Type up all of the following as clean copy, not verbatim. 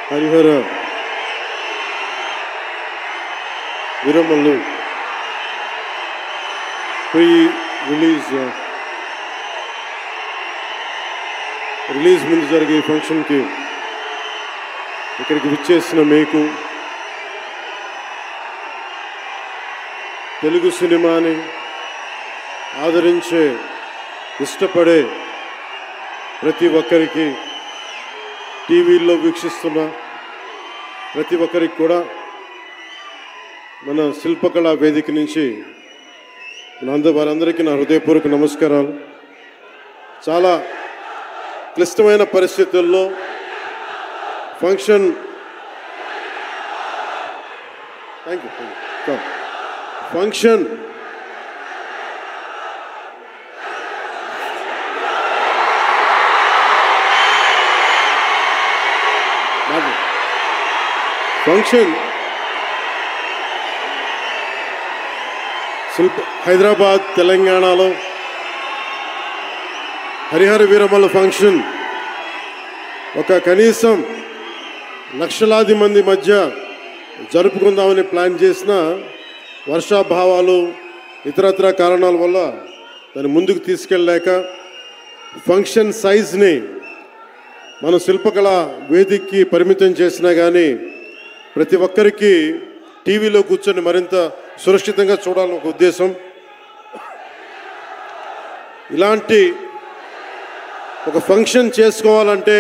Harihara Veeramallu release ముందు జరిగే ఫంక్షన్కి ఇక్కడికి విచ్చేసిన మీకు, తెలుగు సినిమాని ఆదరించే ఇష్టపడే ప్రతి ఒక్కరికి, టీవీల్లో వీక్షిస్తున్న ప్రతి ఒక్కరికి కూడా మన శిల్పకళా వేదిక నుంచి వారందరికీ నా హృదయపూర్వక నమస్కారాలు. చాలా క్లిష్టమైన పరిస్థితుల్లో ఫంక్షన్ హైదరాబాద్ తెలంగాణలో హరిహర వీరమల్లు ఫంక్షన్ ఒక కనీసం లక్షలాది మంది మధ్య జరుపుకుందామని ప్లాన్ చేసిన వర్షాభావాలు ఇతరత్ర కారణాల వల్ల దాన్ని ముందుకు తీసుకెళ్ళలేక ఫంక్షన్ సైజ్ని మన శిల్పకళ వేదికకి పరిమితం చేసినా కానీ ప్రతి ఒక్కరికి టీవీలో కూర్చొని మరింత సురక్షితంగా చూడాలని ఒక ఉద్దేశం. ఇలాంటి ఒక ఫంక్షన్ చేసుకోవాలంటే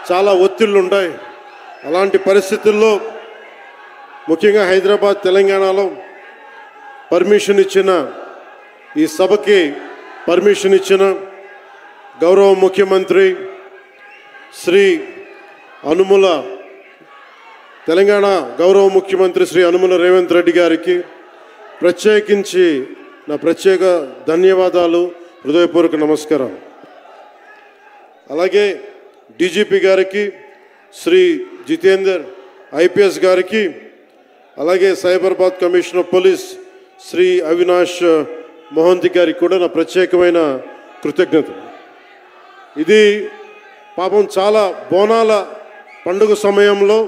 చాలా ఒత్తిళ్ళు ఉంటాయి. అలాంటి పరిస్థితుల్లో ముఖ్యంగా హైదరాబాద్ తెలంగాణలో పర్మిషన్ ఇచ్చిన, ఈ సభకి పర్మిషన్ ఇచ్చిన గౌరవ ముఖ్యమంత్రి శ్రీ అనుముల తెలంగాణ గౌరవ ముఖ్యమంత్రి శ్రీ అనుముల రేవంత్ రెడ్డి గారికి ప్రత్యేకించి నా ప్రత్యేక ధన్యవాదాలు, హృదయపూర్వక నమస్కారం. అలాగే డీజీపీ గారికి, శ్రీ జితేందర్ ఐపీఎస్ గారికి, అలాగే సైబరాబాద్ కమిషనర్ పోలీస్ శ్రీ అవినాష్ మోహంతి గారికి కూడా నా ప్రత్యేకమైన కృతజ్ఞతలు. ఇది పాపం చాలా బోనాల పండుగ సమయంలో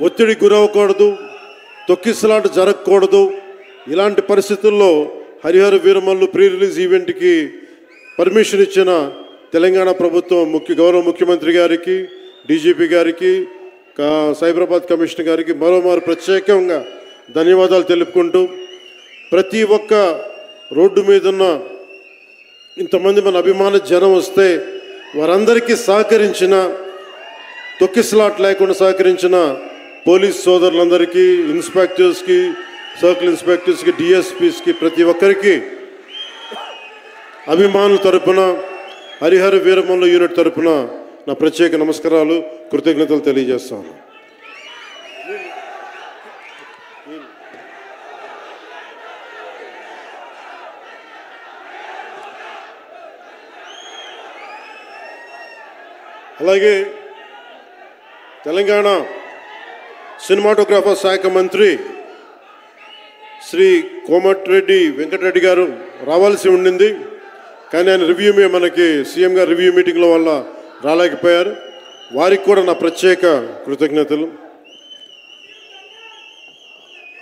ఒత్తిడి గురవకూడదు, తొక్కిసలాట జరగకూడదు. ఇలాంటి పరిస్థితుల్లో హరిహర వీరమల్లు ప్రీ రిలీజ్ ఈవెంట్కి పర్మిషన్ ఇచ్చిన తెలంగాణ ప్రభుత్వం గౌరవ ముఖ్యమంత్రి గారికి, డీజీపీ గారికి, సైబరాబాద్ కమిషనర్ గారికి మరోమారు ప్రత్యేకంగా ధన్యవాదాలు తెలుపుకుంటూ, ప్రతి ఒక్క రోడ్డు మీద ఉన్న ఇంతమంది మన అభిమాన జనం వస్తే వారందరికీ సహకరించిన, తొక్కిసలాట లేకుండా సహకరించిన పోలీస్ సోదరులందరికీ, ఇన్స్పెక్టర్స్కి, సర్కిల్ ఇన్స్పెక్టర్స్కి, డిఎస్పీస్కి, ప్రతి ఒక్కరికి అభిమానుల తరపున, హరిహర వీరమల్లు యూనిట్ తరపున నా ప్రత్యేక నమస్కారాలు, కృతజ్ఞతలు తెలియజేస్తాను. అలాగే తెలంగాణ సినిమాటోగ్రాఫర్ శాఖ మంత్రి శ్రీ కోమటిరెడ్డి వెంకటరెడ్డి గారు రావాల్సి ఉండింది, కానీ ఆయన మనకి సీఎం గారు రివ్యూ మీటింగ్ల వల్ల రాలేకపోయారు. వారికి కూడా నా ప్రత్యేక కృతజ్ఞతలు.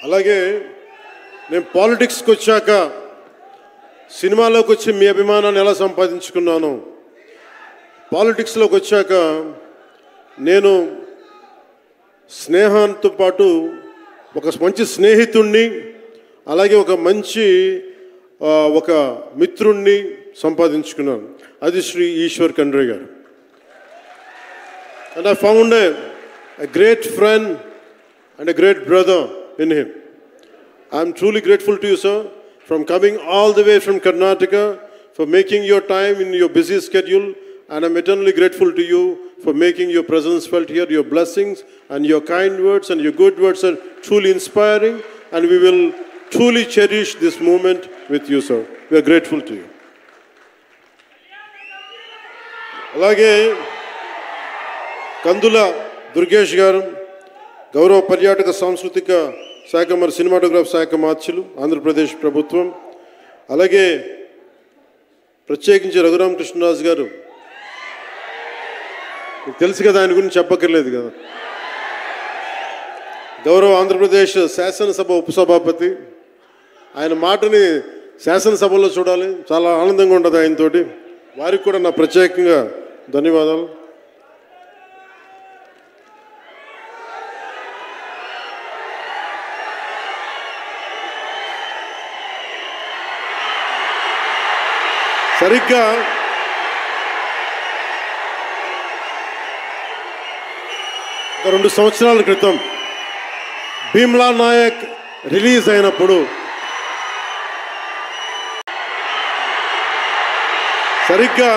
అలాగే నేను పాలిటిక్స్కి వచ్చాక, సినిమాలోకి వచ్చి మీ అభిమానాన్ని ఎలా సంపాదించుకున్నాను, పాలిటిక్స్లోకి వచ్చాక నేను స్నేహంతో పాటు ఒక మంచి స్నేహితుణ్ణి, అలాగే ఒక మంచి ఒక మిత్రుణ్ణి సంపాదించుకున్నాను. అది శ్రీ ఈశ్వర్ ఖండ్రే గారు. And I found a great friend and a great brother in him. I am truly grateful to you, sir, from coming all the way from Karnataka, for making your time in your busy schedule, and I'm eternally grateful to you for making your presence felt here. Your blessings and your kind words and your good words are truly inspiring, and we will truly cherish this moment with you, sir. We are grateful to you. అలాగే కందుల దుర్గేష్ గారు, గౌరవ పర్యాటక సాంస్కృతిక శాఖ మరి cinematograph శాఖ మార్చులు, ఆంధ్రప్రదేశ్ ప్రభుత్వం. అలాగే ప్రత్యేకించి రఘురామకృష్ణరాజు గారు మీకు తెలుసు కదా, ఆయన గురించి చెప్పక్కర్లేదు కదా. గౌరవ ఆంధ్రప్రదేశ్ శాసనసభ ఉపసభాపతి, ఆయన మాటని శాసనసభలో చూడాలి, చాలా ఆనందంగా ఉంటుంది ఆయనతోటి. వారికి కూడా నా ప్రత్యేకంగా ధన్యవాదాలు. సరిగ్గా 2 సంవత్సరాల క్రితం భీమ్లా నాయక్ రిలీజ్ అయినప్పుడు సరిగ్గా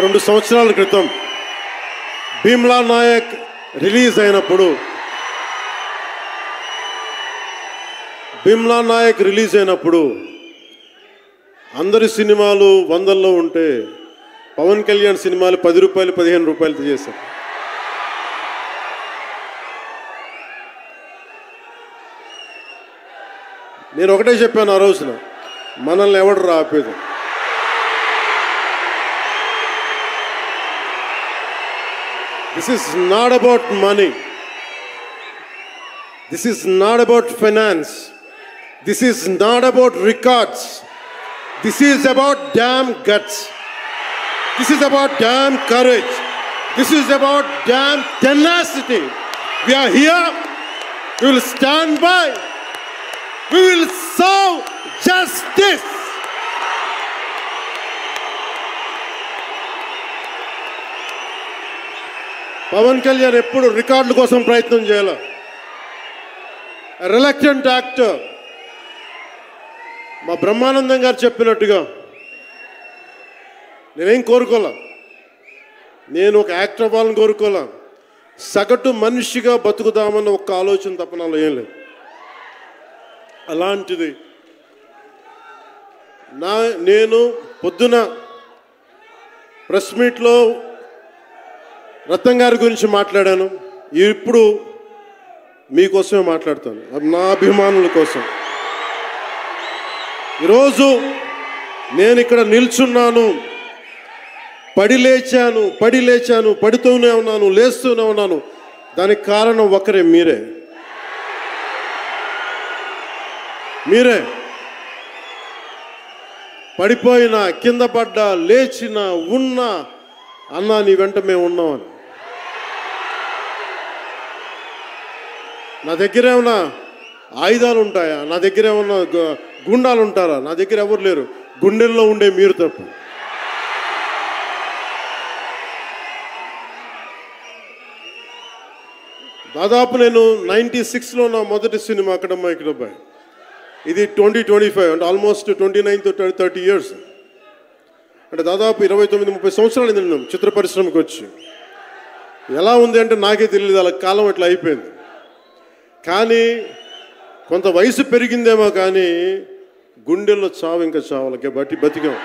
2 సంవత్సరాల క్రితం భీమ్లా నాయక్ రిలీజ్ అయినప్పుడు అందరి సినిమాలు 100లో ఉంటే పవన్ కళ్యాణ్ సినిమాలు 10 రూపాయలు 15 రూపాయలతో చేశారు. నేను ఒకటే చెప్పాను ఆ రోజున, మనల్ని ఎవడు రాపేది. This is not about money, this is not about finance, this is not about records, this is about damn guts, this is about damn courage, this is about damn tenacity. We are here, we will stand by, we will serve justice. Pawan Kalyan ఎప్పుడు రికార్డుల కోసం ప్రయత్నం చేయాల. Reluctant actor. మా బ్రహ్మానందం గారు చెప్పినట్టుగా నేనేం కోరుకోలే, నేను ఒక యాక్టర్ అవ్వాలని కోరుకోలే, సగటు మనిషిగా బతుకుదామన్న ఒక్క ఆలోచన తప్ప నాలో ఏం లేదు. అలాంటిది నేను పొద్దున ప్రెస్ మీట్లో రత్నం గారి గురించి మాట్లాడాను, ఇప్పుడు మీకోసమే మాట్లాడతాను, నా అభిమానుల కోసం. ఈరోజు నేను ఇక్కడ నిల్చున్నాను, పడి లేచాను, పడుతూనే ఉన్నాను, లేస్తూనే ఉన్నాను. దానికి కారణం ఒకరే, మీరే. పడిపోయినా, కింద పడ్డా, లేచినా, ఉన్నా, అన్నా నీ వెంట మేము ఉన్నామని. నా దగ్గర ఏమన్నా ఆయుధాలు ఉంటాయా? నా దగ్గర ఏమన్నా గుండాలు ఉంటారా? నా దగ్గర ఎవరు లేరు, గుండెల్లో ఉండే మీరు తప్ప. దాదాపు నేను 96లో నా మొదటి సినిమా అక్కడమ్మ ఇక్కడబ్బాయి. ఇది 2025 అంటే ఆల్మోస్ట్ 29 to 30 years. అంటే దాదాపు 29-30 సంవత్సరాలు నేను చిత్ర పరిశ్రమకు వచ్చి. ఎలా ఉంది అంటే నాకే తెలియదు, అలా కాలం ఇట్లా అయిపోయింది. కానీ కొంత వయసు పెరిగిందేమో కానీ గుండెల్లో చావు ఇంకా చావాలకే బతికాం.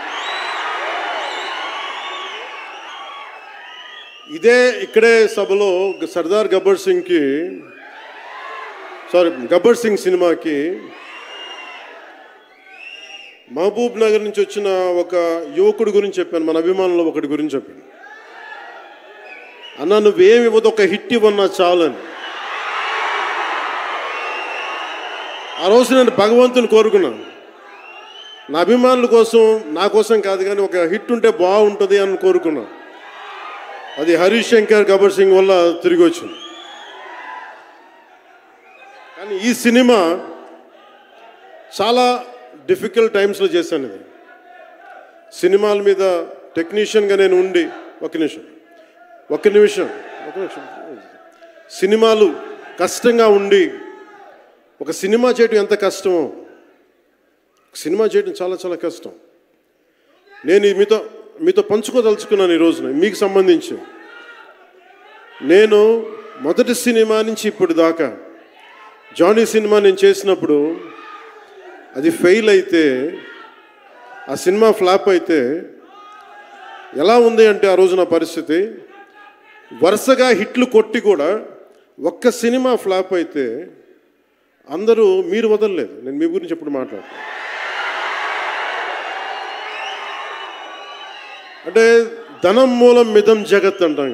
ఇక్కడే సభలో సర్దార్ గబ్బర్ సింగ్ సినిమాకి మహబూబ్ నగర్ నుంచి వచ్చిన ఒక యువకుడి గురించి చెప్పాను, మన అభిమానుల్లో ఒకటి గురించి చెప్పాను. అన్నా నువ్వేమి ఇవ్వదు, ఒక హిట్ ఇవ్వన్నా చాలని. ఆ రోజు నేను భగవంతుని కోరుకున్నాను, నా అభిమానుల కోసం, నా కోసం కాదు కానీ ఒక హిట్ ఉంటే బాగుంటుంది అని కోరుకున్నాను. అది హరీష్ శంకర్ గబ్బర్ సింగ్ వల్ల తిరిగి వచ్చింది. కానీ ఈ సినిమా చాలా డిఫికల్ట్ టైమ్స్లో చేశాను. ఇది సినిమాల మీద టెక్నీషియన్గా నేను ఉండి ఒక నిమిషం సినిమాలు కష్టంగా ఉండి, ఒక సినిమా చేయడం ఎంత కష్టమో, సినిమా చేయడం చాలా చాలా కష్టం. నేను మీతో పంచుకోదలుచుకున్నాను ఈ రోజున. మీకు సంబంధించి నేను మొదటి సినిమా నుంచి ఇప్పుడు దాకా జానీ సినిమా నేను చేసినప్పుడు అది ఫెయిల్ అయితే, ఆ సినిమా ఫ్లాప్ అయితే ఎలా ఉంది అంటే ఆ రోజు నా పరిస్థితి, వరుసగా హిట్లు కొట్టి కూడా ఒక్క సినిమా ఫ్లాప్ అయితే అందరూ మీరు వదలలేదు. నేను మీ గురించి ఎప్పుడు మాట్లాడతాను. అంటే ధనం మూలం మిదం జగత్ అంటాం.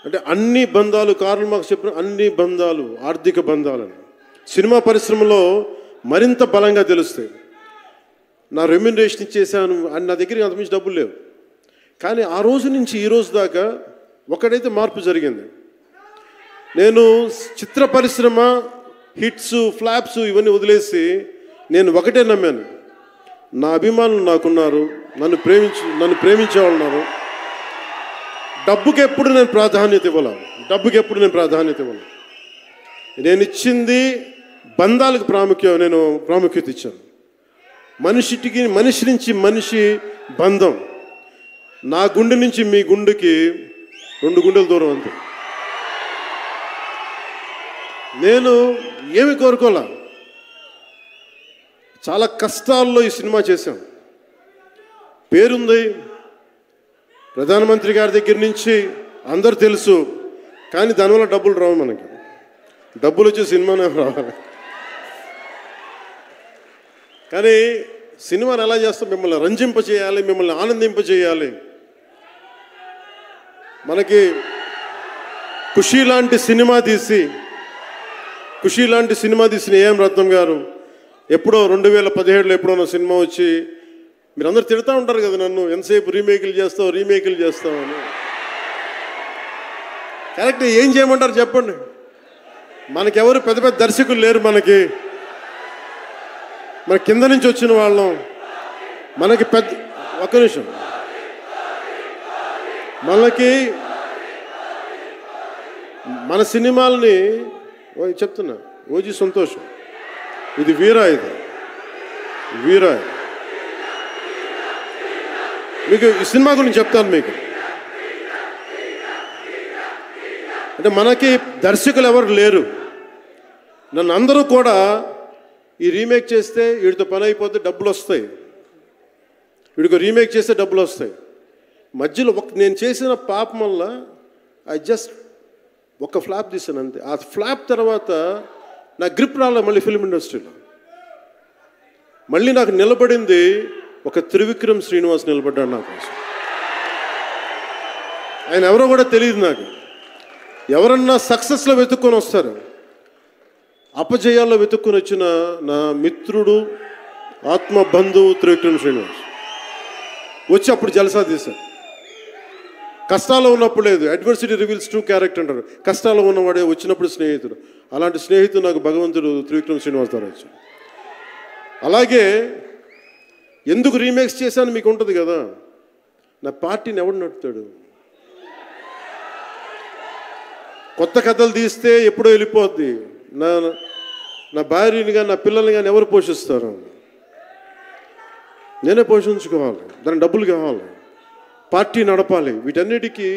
అంటే అన్ని బంధాలు, కార్ల్ మార్క్స్ చెప్పిన అన్ని బంధాలు ఆర్థిక బంధాలని సినిమా పరిశ్రమలో మరింత బలంగా తెలుస్తాయి. నా రెమ్యునరేషన్ ఇచ్చేసాను అని నా దగ్గర అంతమించి డబ్బులు లేవు. కానీ ఆ రోజు నుంచి ఈ రోజు దాకా ఒకటైతే మార్పు జరిగింది. నేను చిత్ర పరిశ్రమ హిట్స్, ఫ్లాప్స్ ఇవన్నీ వదిలేసి నేను ఒకటే నమ్మాను, నా అభిమానులు నాకున్నారు, నన్ను ప్రేమించేవాళ్ళు ఉన్నారు. డబ్బుకి ఎప్పుడు నేను ప్రాధాన్యత ఇవ్వను. నేను ఇచ్చింది బంధాలకు ప్రాముఖ్యత ఇచ్చాను. మనిషి నుంచి మనిషి బంధం. నా గుండె నుంచి మీ గుండెకి 2 గుండెల దూరం అంతే. నేను ఏమి కోరుకోలే, చాలా కష్టాల్లో ఈ సినిమా చేశాం. పేరుంది, ప్రధానమంత్రి గారి దగ్గర నుంచి అందరు తెలుసు. కానీ దానివల్ల డబ్బులు రావు. మనకి డబ్బులు వచ్చే సినిమానే రావాలి. కానీ సినిమాని ఎలా చేస్తాం? మిమ్మల్ని రంజింపజేయాలి, మిమ్మల్ని ఆనందింపజేయాలి. మనకి ఖుషీ లాంటి సినిమా తీసిన ఏఎం రత్నం గారు ఎప్పుడో 2017లో ఎప్పుడో సినిమా వచ్చి మీరందరూ తిడతా ఉంటారు కదా నన్ను, ఎంతసేపు రీమేకులు చేస్తావు అని. కరెక్ట్, ఏం చేయమంటారు చెప్పండి? మనకెవరు పెద్ద పెద్ద దర్శకులు లేరు. మన కింద నుంచి వచ్చిన వాళ్ళం. మనకి ఒక్క నిమిషం, మన సినిమాలని చెప్తున్నా, ఓజీ సంతోషం, ఇది వీరా, మీకు ఈ సినిమా గురించి చెప్తాను మీకు. అంటే మనకి దర్శకులు ఎవరు లేరు. నన్ను అందరూ కూడా ఈ రీమేక్ చేస్తే వీడితో పని అయిపోతే డబ్బులు వస్తాయి, వీడికి రీమేక్ చేస్తే డబ్బులు వస్తాయి. మధ్యలో నేను చేసిన పాపం వల్ల ఒక ఫ్లాప్ తీసాను అంతే. ఆ ఫ్లాప్ తర్వాత నా గ్రిప్ రాలే మళ్ళీ ఫిల్మ్ ఇండస్ట్రీలో. మళ్ళీ నాకు నిలబడింది ఒక త్రివిక్రమ్ శ్రీనివాస్ నిలబడ్డాడు నా కోసం. ఆయన ఎవరో కూడా తెలియదు నాకు. ఎవరన్నా సక్సెస్లో వెతుక్కొని వస్తారు, అపజయాల్లో వెతుక్కొని వచ్చిన నా మిత్రుడు, ఆత్మ బంధువు త్రివిక్రమ్ శ్రీనివాస్ వచ్చి అప్పుడు జలసా తీశారు. కష్టాల్లో ఉన్నప్పుడు లేదు, అడ్వర్సిటీ రివీల్స్ ట్రూ క్యారెక్టర్ అంటారు. కష్టాల్లో ఉన్నవాడే వచ్చినప్పుడు స్నేహితుడు. అలాంటి స్నేహితుడు నాకు భగవంతుడు త్రివిక్రమ్ శ్రీనివాస్ ద్వారా వచ్చాడు. అలాగే ఎందుకు రీమేక్స్ చేశాను మీకు ఉంటుంది కదా. నా పార్టీని ఎవడు నడుపుతాడు? కొత్త కథలు తీస్తే ఎప్పుడో వెళ్ళిపోద్ది. నా భార్యని కానీ నా పిల్లల్ని కానీ ఎవరు పోషిస్తారు? నేనే పోషించుకోవాలి, దానికి డబ్బులు కావాలి, పార్టీ నడపాలి. వీటన్నిటికీ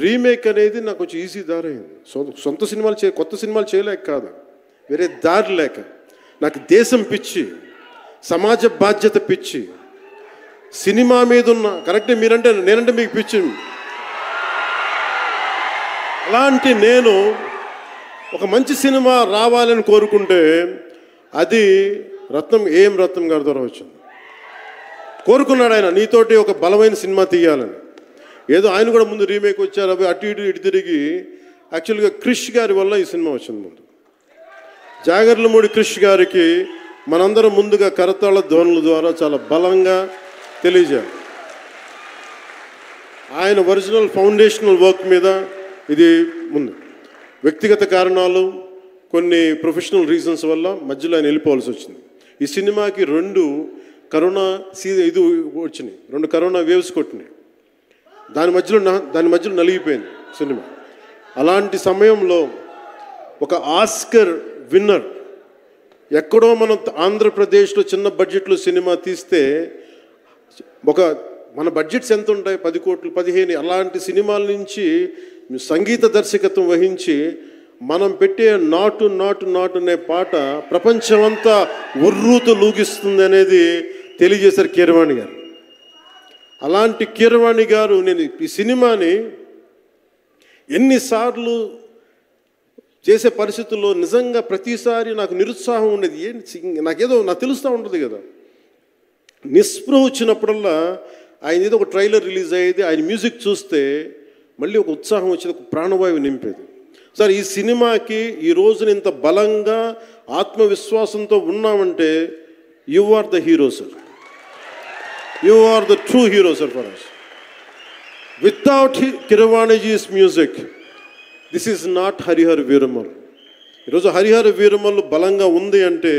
రీమేక్ అనేది నాకు కొంచెం ఈజీ దారైంది. సొంత సినిమాలు కొత్త సినిమాలు చేయలేక కాదు, వేరే దారి లేక. నాకు దేశం పిచ్చి, సమాజ బాధ్యత పిచ్చి, సినిమా మీద ఉన్న కరెక్టే. నేనంటే మీకు పిచ్చి. అలాంటి నేను ఒక మంచి సినిమా రావాలని కోరుకుంటే అది ఏఎం రత్నం గారి ద్వారా వచ్చింది. కోరుకున్నాడు ఆయన, నీతోటి ఒక బలమైన సినిమా తీయాలని. ఏదో ఆయన కూడా ముందు రీమేక్ వచ్చారు, అవి అటు ఇటు తిరిగి యాక్చువల్గా క్రిష్ గారి వల్ల ఈ సినిమా వచ్చింది. ముందు జాగర్లమూడి క్రిష్ గారికి మనందరం ముందుగా కరతాళ ధ్వనుల ద్వారా చాలా బలంగా తెలియజేయాలి. ఆయన ఒరిజినల్ ఫౌండేషనల్ వర్క్ మీద ఇది ముందు. వ్యక్తిగత కారణాలు, కొన్ని ప్రొఫెషనల్ రీజన్స్ వల్ల మధ్యలో ఆయన వెళ్ళిపోవాల్సి వచ్చింది. ఈ సినిమాకి 2 కరోనా ఇది వచ్చినాయి, 2 కరోనా వేవ్స్ కొట్టినాయి. దాని మధ్యలో నలిగిపోయింది సినిమా. అలాంటి సమయంలో ఒక ఆస్కర్ విన్నర్ ఎక్కడో మనం ఆంధ్రప్రదేశ్లో చిన్న బడ్జెట్లో సినిమా తీస్తే మన బడ్జెట్స్ ఎంత ఉంటాయి? 10 కోట్లు, 15. అలాంటి సినిమాల నుంచి సంగీత దర్శకత్వం వహించి మనం పెట్టే నాటు నాటు నాటు అనే పాట ప్రపంచమంతా ఉర్రూతో లూగిస్తుంది అనేది తెలియజేశారు కీరవాణి గారు. అలాంటి కీరవాణి గారు నేను ఈ సినిమాని ఎన్నిసార్లు చేసే పరిస్థితుల్లో నిజంగా ప్రతిసారి నాకు నిరుత్సాహం ఉండేది. నాకు తెలుస్తూ ఉంటుంది కదా, నిస్పృహ వచ్చినప్పుడల్లా ఆయన ఏదో ఒక ట్రైలర్ రిలీజ్ అయ్యేది, ఆయన మ్యూజిక్ చూస్తే మళ్ళీ ఒక ఉత్సాహం వచ్చేది, ఒక ప్రాణవాయువు నింపేది. సార్ ఈ సినిమాకి ఈ రోజున ఇంత బలంగా ఆత్మవిశ్వాసంతో ఉన్నామంటే you are the hero sir. You are the true hero sir for us. Without Keeravaniji's music, this is not Harihara Veeramallu. ఈరోజు హరిహర వీరమల్లు బలంగా ఉంది అంటే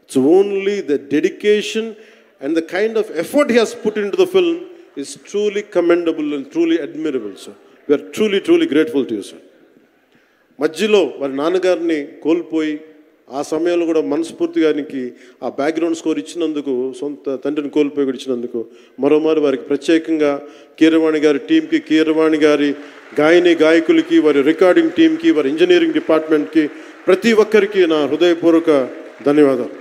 it's only the dedication and the kind of effort he has put into the film is truly commendable and truly admirable, sir. We are truly, truly grateful to you, sir. మధ్యలో వారి నాన్నగారిని కోల్పోయి ఆ సమయంలో కూడా మనస్ఫూర్తిగా ఆయనకి ఆ బ్యాక్గ్రౌండ్ స్కోర్ ఇచ్చినందుకు, సొంత తండ్రిని కోల్పోయి కూడా ఇచ్చినందుకు మరోమారు వారికి ప్రత్యేకంగా కీరవాణి గారి టీంకి, కీరవాణి గారి గాయకులకి, వారి రికార్డింగ్ టీంకి, వారి ఇంజనీరింగ్ డిపార్ట్మెంట్కి, ప్రతి ఒక్కరికి నా హృదయపూర్వక ధన్యవాదాలు.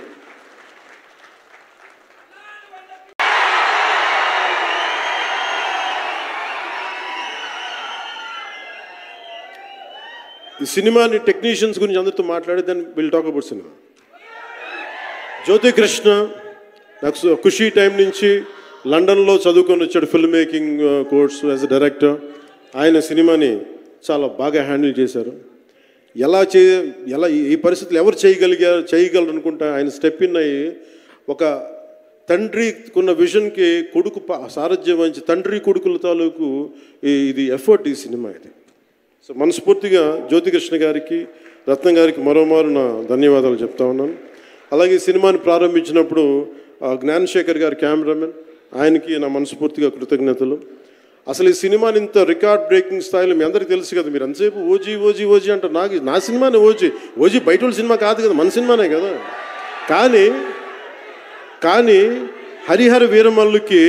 ఈ సినిమాని టెక్నీషియన్స్ గురించి అందరితో మాట్లాడి then will talk about cinema. Jyothi Krishna నాకు ఖుషీ టైం నుంచి లండన్లో చదువుకొని వచ్చాడు, film making course as a director. ఆయన సినిమాని చాలా బాగా హ్యాండిల్ చేశారు. ఎలా ఈ పరిస్థితులు ఎవరు చేయగలరు అనుకుంటా ఆయన స్టెప్ ఇన్ అయ్యి ఒక తండ్రికున్న విజన్కి కొడుకు సారథ్యం వహించి తండ్రి కొడుకుల తాలూకు ఇది ఎఫర్ట్ ఈ సినిమా ఇది. సో మనస్ఫూర్తిగా జ్యోతికృష్ణ గారికి, రత్నం గారికి మరోమారు నా ధన్యవాదాలు చెప్తా ఉన్నాను. అలాగే ఈ సినిమాని ప్రారంభించినప్పుడు జ్ఞానశేఖర్ గారి కెమెరామెన్, ఆయనకి నా మనస్ఫూర్తిగా కృతజ్ఞతలు. అసలు ఈ సినిమాని ఇంత రికార్డ్ బ్రేకింగ్ స్థాయిలో మీ అందరికీ తెలుసు కదా, మీరు ఎంతసేపు ఓజీ ఓజీ ఓజీ అంటారు. నా సినిమానే ఓజీ బయట వాళ్ళ సినిమా కాదు కదా, మన సినిమానే కదా. కానీ హరిహర వీరమల్లుకి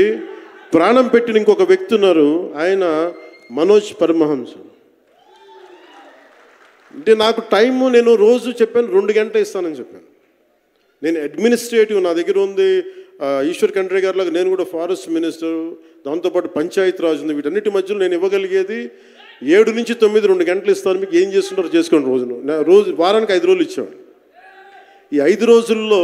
ప్రాణం పెట్టిన ఇంకొక వ్యక్తి ఉన్నారు, ఆయన మనోజ్ పరమహంస. అంటే నాకు టైము నేను రోజు చెప్పాను 2 గంటలు ఇస్తానని చెప్పాను. నేను అడ్మినిస్ట్రేటివ్ నా దగ్గర ఉంది, ఈశ్వర్ ఖండ్రే గారిలాగా నేను కూడా ఫారెస్ట్ మినిస్టర్, దాంతోపాటు పంచాయతీ రాజు ఉంది. వీటన్నిటి మధ్యలో నేను ఇవ్వగలిగేది 7 నుంచి 9 2 గంటలు ఇస్తాను, మీకు ఏం చేస్తున్నారో చేసుకోండి. వారానికి 5 రోజులు ఇచ్చాను. ఈ 5 రోజుల్లో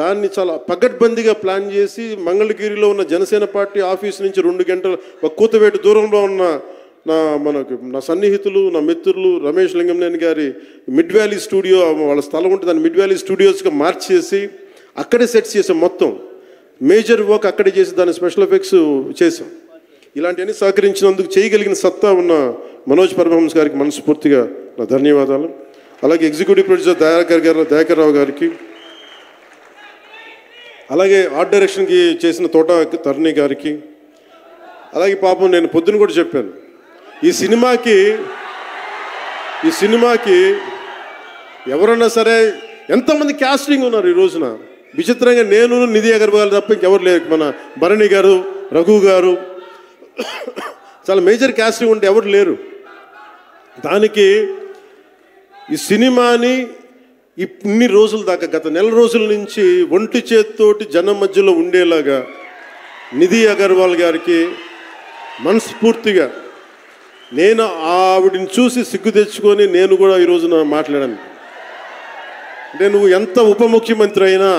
దాన్ని చాలా పగడ్బందీగా ప్లాన్ చేసి మంగళగిరిలో ఉన్న జనసేన పార్టీ ఆఫీస్ నుంచి 2 గంటల ఒక కూతవేటు దూరంలో ఉన్న నా సన్నిహితులు, నా మిత్రులు రమేష్ లింగంనేని గారి మిడ్ వ్యాలీ స్టూడియో, వాళ్ళ స్థలం ఉంటుంది, దాన్ని మిడ్ వ్యాలీ స్టూడియోస్గా మార్చేసి అక్కడే సెట్స్ చేసాం. మొత్తం మేజర్ వర్క్ అక్కడే చేసి దాన్ని స్పెషల్ ఎఫెక్ట్స్ చేసాం. ఇలాంటివన్నీ సహకరించినందుకు, చేయగలిగిన సత్తా ఉన్న మనోజ్ పరమహంస గారికి మనస్ఫూర్తిగా నా ధన్యవాదాలు. అలాగే ఎగ్జిక్యూటివ్ ప్రొడ్యూసర్ దయాకర్ రావు గారికి, అలాగే ఆర్ట్ డైరెక్షన్కి చేసిన తోట తరుణి గారికి, అలాగే పాపం నేను పొద్దున కూడా చెప్పాను, ఈ సినిమాకి ఎవరన్నా సరే ఎంతమంది క్యాస్టింగ్ ఉన్నారు ఈ రోజున. విచిత్రంగా నేను, నిధి అగర్వాల్ తప్ప ఇంకెవరు లేరు. మన భరణి గారు, రఘు గారు, చాలా మేజర్ క్యాస్టింగ్ ఉంటే ఎవరు లేరు. దానికి ఈ సినిమాని ఇన్ని రోజుల దాకా, గత నెల రోజుల నుంచి ఒంటి చేత్తోటి జనం మధ్యలో ఉండేలాగా నిధి అగర్వాల్ గారికి మనస్ఫూర్తిగా నేను ఆవిడని చూసి సిగ్గు తెచ్చుకొని నేను కూడా ఈ రోజున మాట్లాడాను. అంటే నువ్వు ఎంత ఉప ముఖ్యమంత్రి అయినా,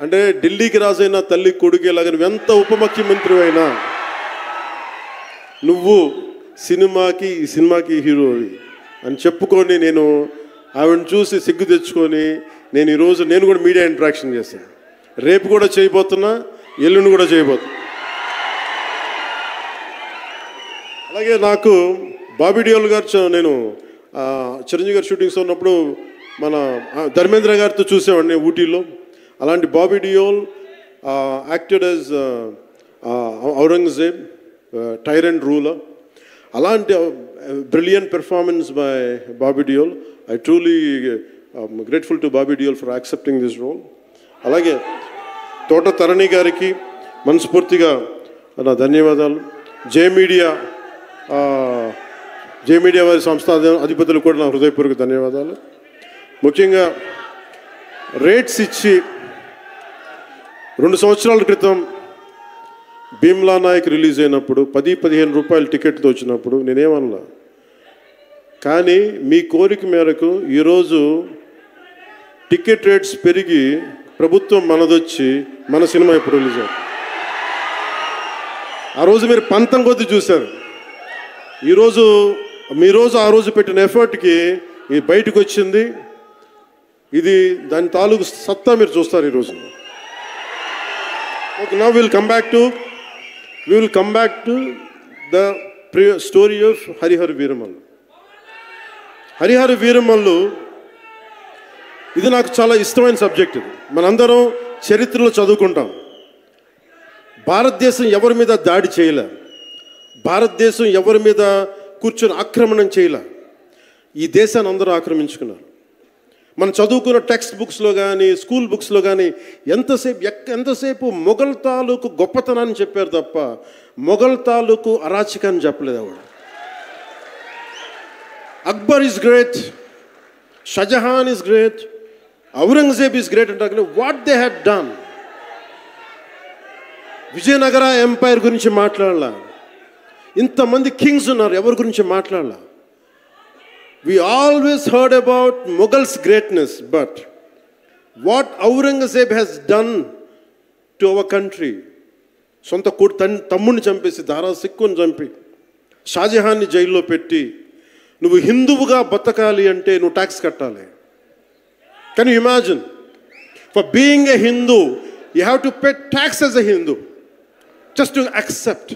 అంటే ఢిల్లీకి రాజైనా తల్లి కొడుకేలాగా నువ్వు ఎంత ఉప ముఖ్యమంత్రి అయినా, నువ్వు ఈ సినిమాకి హీరో అని చెప్పుకొని నేను ఆవిడని చూసి సిగ్గు తెచ్చుకొని నేను కూడా మీడియా ఇంటరాక్షన్ చేశాను. రేపు కూడా చేయబోతున్నా, ఎల్లుండి కూడా చేయబోతున్నా. అలాగే నాకు బాబీ డియోల్ గారు, నేను చిరంజీవి గారు షూటింగ్స్ ఉన్నప్పుడు మన ధర్మేంద్ర గారితో చూసేవాడిని ఊటీలో. అలాంటి Bobby Deol acted as Aurangzeb, tyrant ruler. అలాంటి brilliant performance by Bobby Deol. I truly grateful to Bobby Deol for accepting this role. అలాగే తోట తరణి గారికి మనస్ఫూర్తిగా నా ధన్యవాదాలు. జే మీడియా వారి సంస్థ అధిపతులు కూడా నా హృదయపూర్వక ధన్యవాదాలు. ముఖ్యంగా రేట్స్ ఇచ్చి 2 సంవత్సరాల క్రితం భీమ్లా నాయక్ రిలీజ్ అయినప్పుడు 10-15 రూపాయలు టికెట్తో వచ్చినప్పుడు నేనేమన్నా, కానీ మీ కోరిక మేరకు ఈరోజు టికెట్ రేట్స్ పెరిగి ప్రభుత్వం మనదొచ్చి మన సినిమా ఇప్పుడు రిలీజ్ అవుతుంది. ఆ రోజు మీరు పంతం కొద్ది చూశారు. ఈరోజు ఆ రోజు పెట్టిన ఎఫర్ట్కి ఇది బయటకు వచ్చింది. ఇది దాని తాలూకు సత్తా మీరు చూస్తారు ఈరోజు. Okay, now will come back to the story of Harihara Veeramallu. Harihara Veeramallu ఇది నాకు చాలా ఇష్టమైన సబ్జెక్ట్. ఇది మనందరం చరిత్రలో చదువుకుంటాం. భారతదేశం ఎవరి మీద దాడి చేయలే, భారతదేశం ఎవరి మీద కూర్చొని ఆక్రమణం చేయలే. ఈ దేశాన్ని అందరూ ఆక్రమించుకున్నారు. మనం చదువుకున్న టెక్స్ట్ బుక్స్లో కానీ స్కూల్ బుక్స్లో కానీ ఎంతసేపు మొఘల్ తాలూకు గొప్పతనాన్ని చెప్పారు తప్ప మొఘల్ తాలూకు అరాచకాన్ని చెప్పలేదు ఆవిడ. Akbar is great, Shahjahan is great, Aurangzeb is great అంటారు. What they had done. Vijayanagara empire గురించి మాట్లాడాల. ఇంతమంది కింగ్స్ ఉన్నారు, ఎవరి గురించి మాట్లాడాల. We always heard about Mughals' greatness, but what Aurangzeb has done to our country, సొంత తమ్ముడిని చంపేసి, దారా సిక్కుని చంపి, షాజహాన్ని జైల్లో పెట్టి, నువ్వు హిందువుగా బతకాలి అంటే నువ్వు ట్యాక్స్ కట్టాలి. Can you imagine? For being a Hindu, you have to pay tax as a Hindu, just to accept,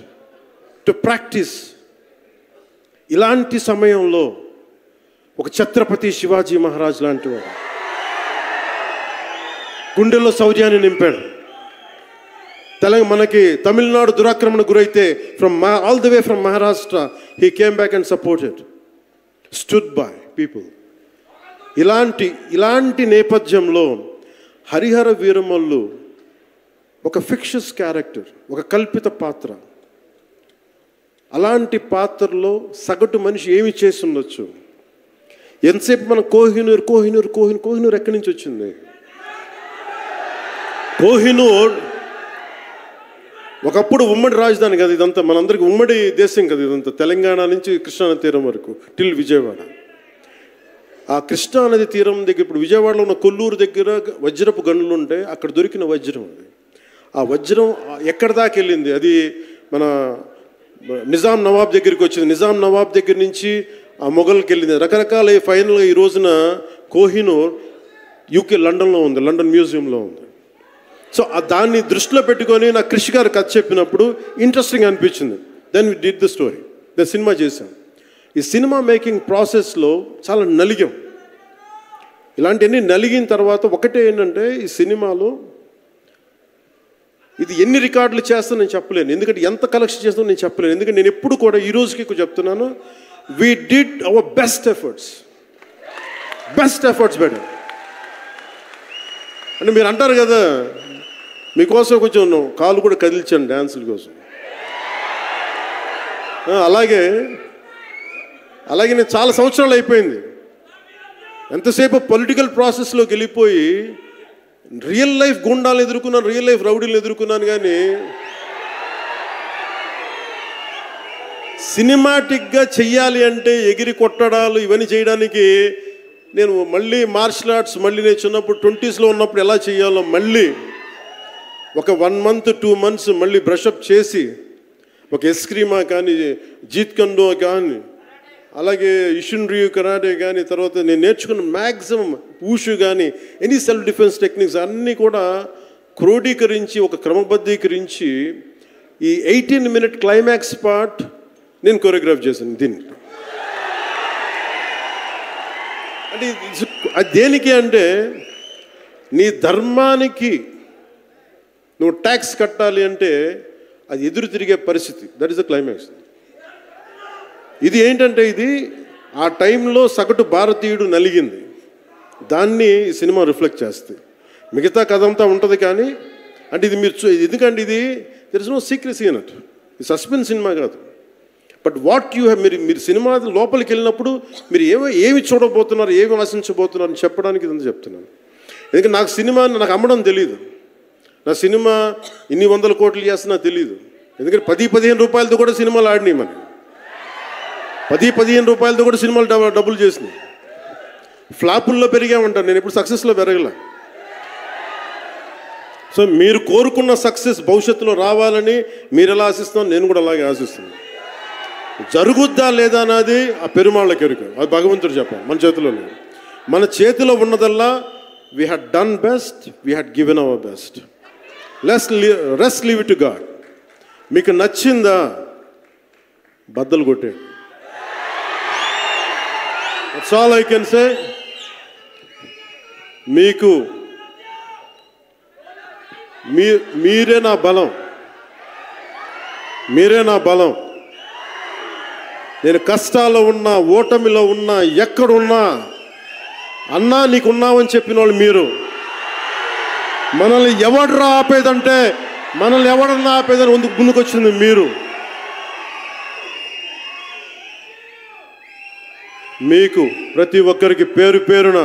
to practice. ఇలాంటి సమయంలో ఒక ఛత్రపతి శివాజీ మహారాజ్ లాంటి వాడు గుండెల్లో శౌర్యాన్ని నింపాడు. మనకి తమిళనాడు దురాక్రమణ గురైతే all the way from Maharashtra he came back and supported, stood by people. ఇలాంటి నేపథ్యంలో హరిహర వీరమల్లు ఒక ఫిక్షస్ క్యారెక్టర్, ఒక కల్పిత పాత్ర. అలాంటి పాత్రలో సగటు మనిషి ఏమి చేసి ఉండొచ్చు? ఎంతసేపు మనం కోహినూర్ ఎక్కడి నుంచి వచ్చింది? కోహినూర్ ఒకప్పుడు ఉమ్మడి రాజధాని కదా ఇదంతా, మనందరికీ ఉమ్మడి దేశం కదా ఇదంతా, తెలంగాణ నుంచి కృష్ణానది తీరం వరకు టిల్ విజయవాడ. ఆ కృష్ణానది తీరం దగ్గర ఇప్పుడు విజయవాడలో ఉన్న కొల్లూరు దగ్గర వజ్రపు గనులు ఉంటే అక్కడ దొరికిన వజ్రం అది. ఆ వజ్రం ఎక్కడి దాకా వెళ్ళింది? అది మన నిజాం నవాబ్ దగ్గరికి వచ్చింది. నిజాం నవాబ్ దగ్గర నుంచి ఆ మొఘల్కి వెళ్ళింది. రకరకాల ఫైనల్గా ఈ రోజున కోహినూర్ యూకే లండన్లో ఉంది, లండన్ మ్యూజియంలో ఉంది. సో దాన్ని దృష్టిలో పెట్టుకొని నాకు కృషి గారు కథ చెప్పినప్పుడు ఇంట్రెస్టింగ్ అనిపించింది. Then we did the story, then cinema చేశాం. ఈ సినిమా మేకింగ్ ప్రాసెస్లో చాలా నలిగాం. ఇలాంటివన్నీ నలిగిన తర్వాత ఒకటే ఏంటంటే, ఈ సినిమాలో ఇది ఎన్ని రికార్డులు చేస్తా నేను చెప్పలేను, ఎందుకంటే ఎంత కలెక్షన్ చేస్తానో నేను చెప్పలేను. ఎందుకంటే నేను ఎప్పుడు కూడా ఈ రోజుకి చెప్తున్నాను, we did our best efforts better. అంటే మీరు అంటారు కదా, మీకోసం కొంచెం కాలు కూడా కదిల్చాను డ్యాన్సుల కోసం. అలాగే నేను చాలా సంవత్సరాలు అయిపోయింది. ఎంతసేపు పొలిటికల్ ప్రాసెస్లోకి వెళ్ళిపోయి రియల్ లైఫ్ గుండాలను ఎదుర్కొన్నాను, రియల్ లైఫ్ రౌడీలను ఎదుర్కొన్నాను. కానీ సినిమాటిక్గా చెయ్యాలి అంటే ఎగిరి కొట్టడాలు ఇవన్నీ చేయడానికి నేను మళ్ళీ మార్షల్ ఆర్ట్స్ నేను చిన్నప్పుడు 20s ఉన్నప్పుడు ఎలా చేయాలో మళ్ళీ ఒక 1 month 2 months మళ్ళీ బ్రషప్ చేసి, ఒక ఎస్క్రీమా కానీ, జీత్ కండో కానీ, అలాగే ఇషున్రియు కరాటే కానీ, తర్వాత నేను నేర్చుకున్న మ్యాక్సిమం ఊషు కానీ, ఎనీ సెల్ఫ్ డిఫెన్స్ టెక్నిక్స్ అన్నీ కూడా క్రోడీకరించి, ఒక క్రమబద్ధీకరించి ఈ 18-minute క్లైమాక్స్ పార్ట్ నేను కొరియోగ్రాఫ్ చేశాను. దీనికి అంటే అది దేనికి అంటే, నీ ధర్మానికి నువ్వు ట్యాక్స్ కట్టాలి అంటే అది ఎదురు తిరిగే పరిస్థితి. That is the climax. ఇది ఏంటంటే, ఇది ఆ టైంలో సగటు భారతీయుడు నలిగింది. దాన్ని ఈ సినిమా రిఫ్లెక్ట్ చేస్తుంది. మిగతా కథ అంతా ఉంటుంది కానీ, అంటే ఇది మీరు ఎందుకంటే ఇది దెర్ ఇస్ నో సీక్రెసీ అన్నట్. ఇది సస్పెన్స్ సినిమా కాదు. బట్ వాట్ యూ హ్యావ్, మీరు సినిమా లోపలికి వెళ్ళినప్పుడు మీరు ఏమి చూడబోతున్నారు, ఏమి ఆశించబోతున్నారు అని చెప్పడానికి ఇదంతా చెప్తున్నాను. ఎందుకంటే నాకు సినిమా నాకు అమ్మడం తెలియదు. నా సినిమా ఇన్ని 100 కోట్లు చేస్తున్నా తెలియదు. ఎందుకంటే 10-15 రూపాయలతో కూడా సినిమాలు ఆడినాయి. మనకి 10-15 రూపాయలతో కూడా సినిమాలు డబ్బులు చేసినాయి. ఫ్లాపుల్లో పెరిగామంటాను నేను, ఎప్పుడు సక్సెస్లో పెరగల. సో మీరు కోరుకున్న సక్సెస్ భవిష్యత్తులో రావాలని మీరు ఎలా ఆశిస్తున్నారో నేను కూడా అలాగే ఆశిస్తున్నాను. జరుగుద్దా లేదా అన్నది ఆ పెరుమాళ్ళకి ఎరుక, అది భగవంతుడు చెప్పాలి, మన చేతిలో లేదు. మన చేతిలో ఉన్నదల్లా we had done best, we had given our best. Rest leave it to God. మీకు నచ్చిందా బద్దలు కొట్టేయండి. That's all I can say. మీకు మీరే నా బలం, మీరే నా బలం. నేను కష్టాల్లో ఉన్నా, ఓటమిలో ఉన్నా, ఎక్కడున్నా అన్నా నీకున్నావని చెప్పిన వాళ్ళు మీరు. మనల్ని ఎవడరా ఆపేదంటే, మనల్ని ఎవడన్నా ఆపేదని ముందుకొచ్చింది మీరు. మీకు ప్రతి ఒక్కరికి పేరు పేరున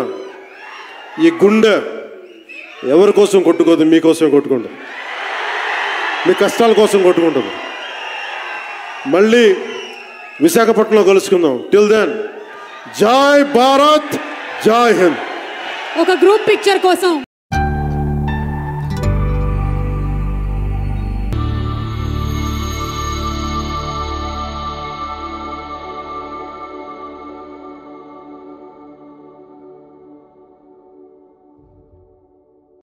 ఈ గుండె ఎవరి కోసం కొట్టుకోదు, మీకోసమే కొట్టుకుంటుంది, మీ కష్టాల కోసం కొట్టుకుంటుంది. మళ్ళీ విశాఖపట్నంలో కలుసుకుందాం. టిల్ దెన్ జై భారత్, జై హింద్. ఒక గ్రూప్ పిక్చర్ కోసం